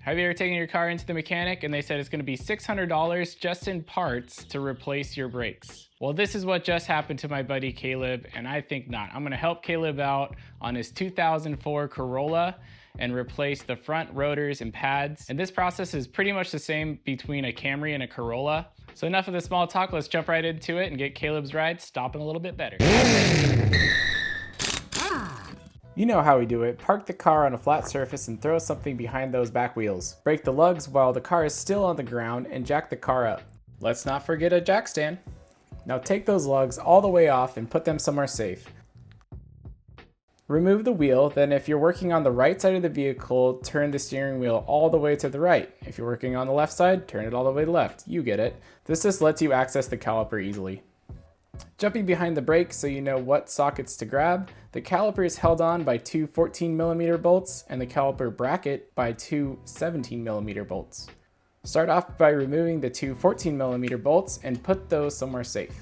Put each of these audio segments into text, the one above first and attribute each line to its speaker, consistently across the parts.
Speaker 1: Have you ever taken your car into the mechanic and they said it's going to be $600 just in parts to replace your brakes? Well, this is what just happened to my buddy Caleb, and I think not. I'm going to help Caleb out on his 2004 Corolla and replace the front rotors and pads. And this process is pretty much the same between a Camry and a Corolla. So enough of the small talk, let's jump right into it and get Caleb's ride stopping a little bit better. You know how we do it. Park the car on a flat surface and throw something behind those back wheels. Break the lugs while the car is still on the ground and jack the car up. Let's not forget a jack stand. Now take those lugs all the way off and put them somewhere safe. Remove the wheel, then if you're working on the right side of the vehicle, turn the steering wheel all the way to the right. If you're working on the left side, turn it all the way left. You get it. This just lets you access the caliper easily. Jumping behind the brake so you know what sockets to grab, the caliper is held on by two 14mm bolts and the caliper bracket by two 17mm bolts. Start off by removing the two 14mm bolts and put those somewhere safe.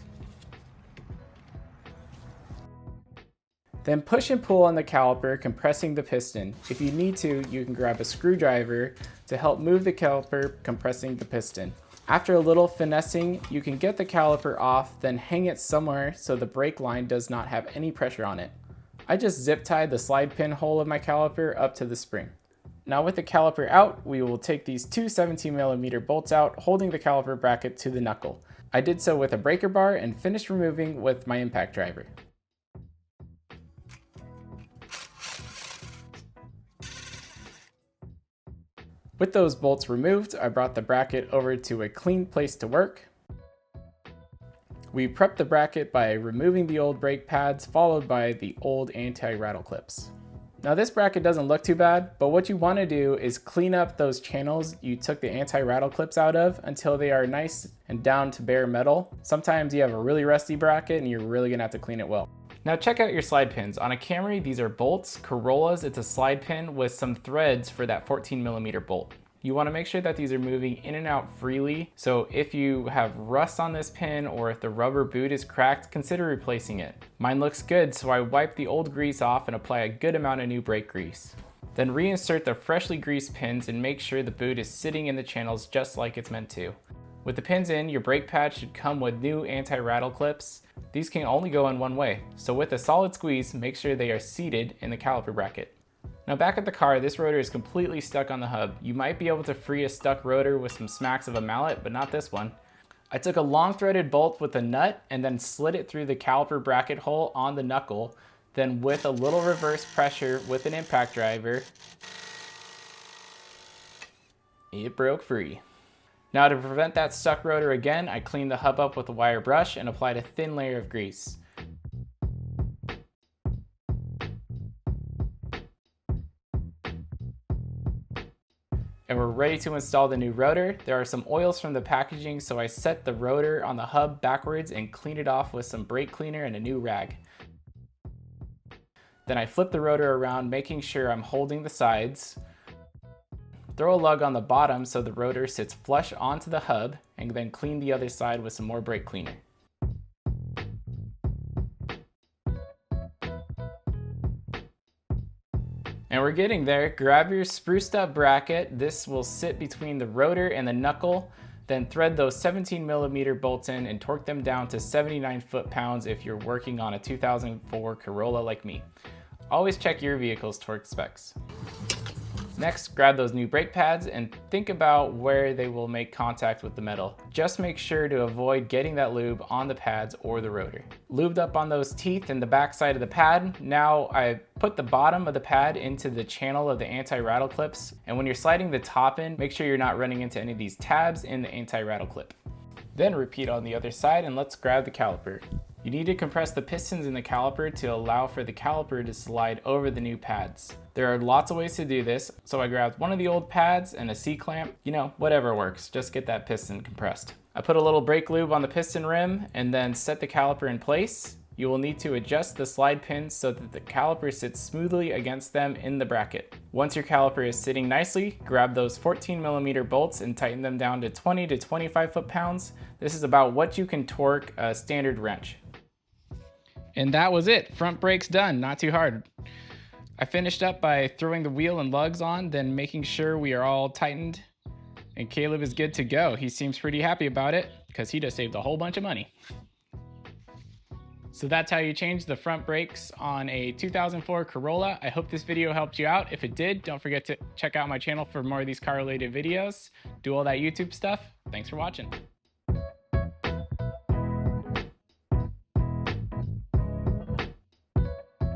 Speaker 1: Then push and pull on the caliper, compressing the piston. If you need to, you can grab a screwdriver to help move the caliper, compressing the piston. After a little finessing, you can get the caliper off, then hang it somewhere so the brake line does not have any pressure on it. I just zip tied the slide pin hole of my caliper up to the spring. Now with the caliper out, we will take these two 17mm bolts out, holding the caliper bracket to the knuckle. I did so with a breaker bar and finished removing with my impact driver. With those bolts removed, I brought the bracket over to a clean place to work. We prepped the bracket by removing the old brake pads, followed by the old anti-rattle clips. Now this bracket doesn't look too bad, but what you want to do is clean up those channels you took the anti-rattle clips out of until they are nice and down to bare metal. Sometimes you have a really rusty bracket and you're really gonna have to clean it well. Now check out your slide pins. On a Camry, these are bolts. Corollas, it's a slide pin with some threads for that 14mm bolt. You want to make sure that these are moving in and out freely. So if you have rust on this pin or if the rubber boot is cracked, consider replacing it. Mine looks good, so I wipe the old grease off and apply a good amount of new brake grease. Then reinsert the freshly greased pins and make sure the boot is sitting in the channels just like it's meant to. With the pins in, your brake pad should come with new anti-rattle clips. These can only go in one way, so with a solid squeeze, make sure they are seated in the caliper bracket. Now back at the car, this rotor is completely stuck on the hub. You might be able to free a stuck rotor with some smacks of a mallet, but not this one. I took a long threaded bolt with a nut and then slid it through the caliper bracket hole on the knuckle. Then with a little reverse pressure with an impact driver, it broke free. Now to prevent that stuck rotor again, I cleaned the hub up with a wire brush and applied a thin layer of grease. And we're ready to install the new rotor. There are some oils from the packaging, so I set the rotor on the hub backwards and cleaned it off with some brake cleaner and a new rag. Then I flip the rotor around, making sure I'm holding the sides. Throw a lug on the bottom so the rotor sits flush onto the hub, and then clean the other side with some more brake cleaner. And we're getting there. Grab your spruced up bracket. This will sit between the rotor and the knuckle. Then thread those 17mm bolts in and torque them down to 79 foot-pounds if you're working on a 2004 Corolla like me. Always check your vehicle's torque specs. Next, grab those new brake pads and think about where they will make contact with the metal. Just make sure to avoid getting that lube on the pads or the rotor. Lubed up on those teeth and the back side of the pad, now I put the bottom of the pad into the channel of the anti-rattle clips, and when you're sliding the top in, make sure you're not running into any of these tabs in the anti-rattle clip. Then repeat on the other side and let's grab the caliper. You need to compress the pistons in the caliper to allow for the caliper to slide over the new pads. There are lots of ways to do this, so I grabbed one of the old pads and a C-clamp. You know, whatever works, just get that piston compressed. I put a little brake lube on the piston rim and then set the caliper in place. You will need to adjust the slide pins so that the caliper sits smoothly against them in the bracket. Once your caliper is sitting nicely, grab those 14mm bolts and tighten them down to 20 to 25 foot-pounds. This is about what you can torque a standard wrench. And that was it. Front brake's done, not too hard. I finished up by throwing the wheel and lugs on, then making sure we are all tightened, and Caleb is good to go. He seems pretty happy about it because he just saved a whole bunch of money. So that's how you change the front brakes on a 2004 Corolla. I hope this video helped you out. If it did, don't forget to check out my channel for more of these car related videos. Do all that YouTube stuff. Thanks for watching.